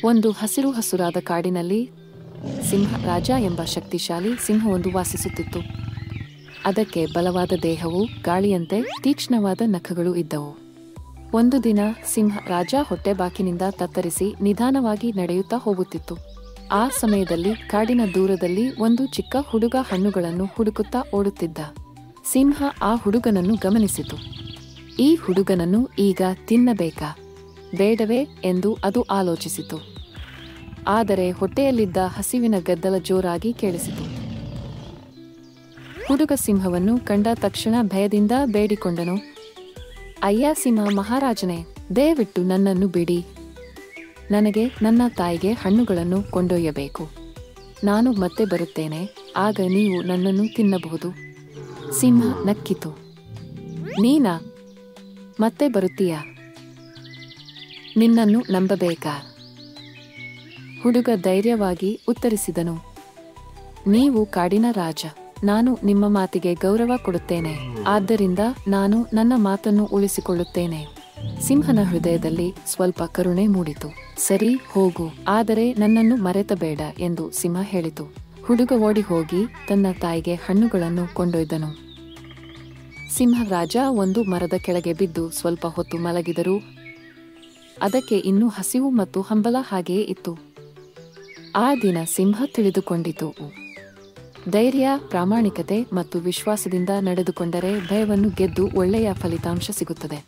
ಒಂದು ಹಸಿರು ಹಸುರಾದ ಕಾಡಿನಲ್ಲಿ ಸಿಂಹ ರಾಜ ಎಂಬ ಶಕ್ತಿಶಾಲಿ ಸಿಂಹವೊಂದು ವಾಸಿಸುತ್ತಿತ್ತು. ಅದಕ್ಕೆ ಬಲವಾದ ದೇಹವು, ಗಾಳಿಯಂತೆ ತೀಕ್ಷ್ಣವಾದ ನಖಗಳು ಇದ್ದವು. ಒಂದು ದಿನ ಸಿಂಹ ರಾಜ ಹೊಟ್ಟೆಬಾಕಿನಿಂದ ತತ್ತರಿಸಿ ನಿಧಾನವಾಗಿ ನಡೆಯುತ್ತಾ ಹೋಗುತ್ತಿತ್ತು. ಆ ಸಮಯದಲ್ಲಿ ಕಾಡಿನ ದೂರದಲ್ಲಿ ಒಂದು ಚಿಕ್ಕ ಹುಡುಗ ಹಣ್ಣುಗಳನ್ನು ಹುಡುಕುತ್ತಾ ಓಡುತ್ತಿದ್ದ. ಸಿಂಹ ಆ ಹುಡುಗನನ್ನು ಗಮನಿಸಿತು. ಈ ಹುಡುಗನನ್ನು ಈಗ ತಿನ್ನಬೇಕಾ ಬೇಡವೇ ಎಂದು ಅದು ಆಲೋಚಿಸಿತು. ಆದರೆ ಹೊಟ್ಟೆಯಲ್ಲಿದ್ದ ಹಸಿವಿನ ಗದ್ದಲ ಜೋರಾಗಿ ಕೇಳಿಸಿತು. ಹುಡುಗ ಸಿಂಹವನ್ನು ಕಂಡ ತಕ್ಷಣ ಭಯದಿಂದ ಬೇಡಿಕೊಂಡನು, ಅಯ್ಯ ಸಿಂಹ ಮಹಾರಾಜನೇ, ದಯವಿಟ್ಟು ನನ್ನನ್ನು ಬಿಡಿ. ನನಗೆ ನನ್ನ ತಾಯಿಗೆ ಹಣ್ಣುಗಳನ್ನು ಕೊಂಡೊಯ್ಯಬೇಕು. ನಾನು ಮತ್ತೆ ಬರುತ್ತೇನೆ, ಆಗ ನೀವು ನನ್ನನ್ನು ತಿನ್ನಬಹುದು. ಸಿಂಹ ನಕ್ಕಿತು. ನೀನಾ ಮತ್ತೆ ಬರುತ್ತೀಯಾ? ನಿನ್ನನ್ನು ನಂಬಬೇಕಾ? ಹುಡುಗ ಧೈರ್ಯವಾಗಿ ಉತ್ತರಿಸಿದನು, ನೀವು ಕಾಡಿನ ರಾಜ. ನಾನು ನಿಮ್ಮ ಮಾತಿಗೆ ಗೌರವ ಕೊಡುತ್ತೇನೆ. ಆದ್ದರಿಂದ ನಾನು ನನ್ನ ಮಾತನ್ನು ಉಳಿಸಿಕೊಳ್ಳುತ್ತೇನೆ. ಸಿಂಹನ ಹೃದಯದಲ್ಲಿ ಸ್ವಲ್ಪ ಕರುಣೆ ಮೂಡಿತು. ಸರಿ, ಹೋಗು, ಆದರೆ ನನ್ನನ್ನು ಮರೆತಬೇಡ ಎಂದು ಸಿಂಹ ಹೇಳಿತು. ಹುಡುಗ ಓಡಿ ಹೋಗಿ ತನ್ನ ತಾಯಿಗೆ ಹಣ್ಣುಗಳನ್ನು ಕೊಂಡೊಯ್ದನು. ಸಿಂಹ ರಾಜ ಒಂದು ಮರದ ಕೆಳಗೆ ಬಿದ್ದು ಸ್ವಲ್ಪ ಹೊತ್ತು ಮಲಗಿದರೂ ಅದಕ್ಕೆ ಇನ್ನೂ ಹಸಿವು ಮತ್ತು ಹಂಬಲ ಹಾಗೆಯೇ ಇತ್ತು. ಆ ದಿನ ಸಿಂಹ ತಿಳಿದುಕೊಂಡಿತು, ಧೈರ್ಯ, ಪ್ರಾಮಾಣಿಕತೆ ಮತ್ತು ವಿಶ್ವಾಸದಿಂದ ನಡೆದುಕೊಂಡರೆ ಭಯವನ್ನು ಗೆದ್ದು ಒಳ್ಳೆಯ ಫಲಿತಾಂಶ ಸಿಗುತ್ತದೆ.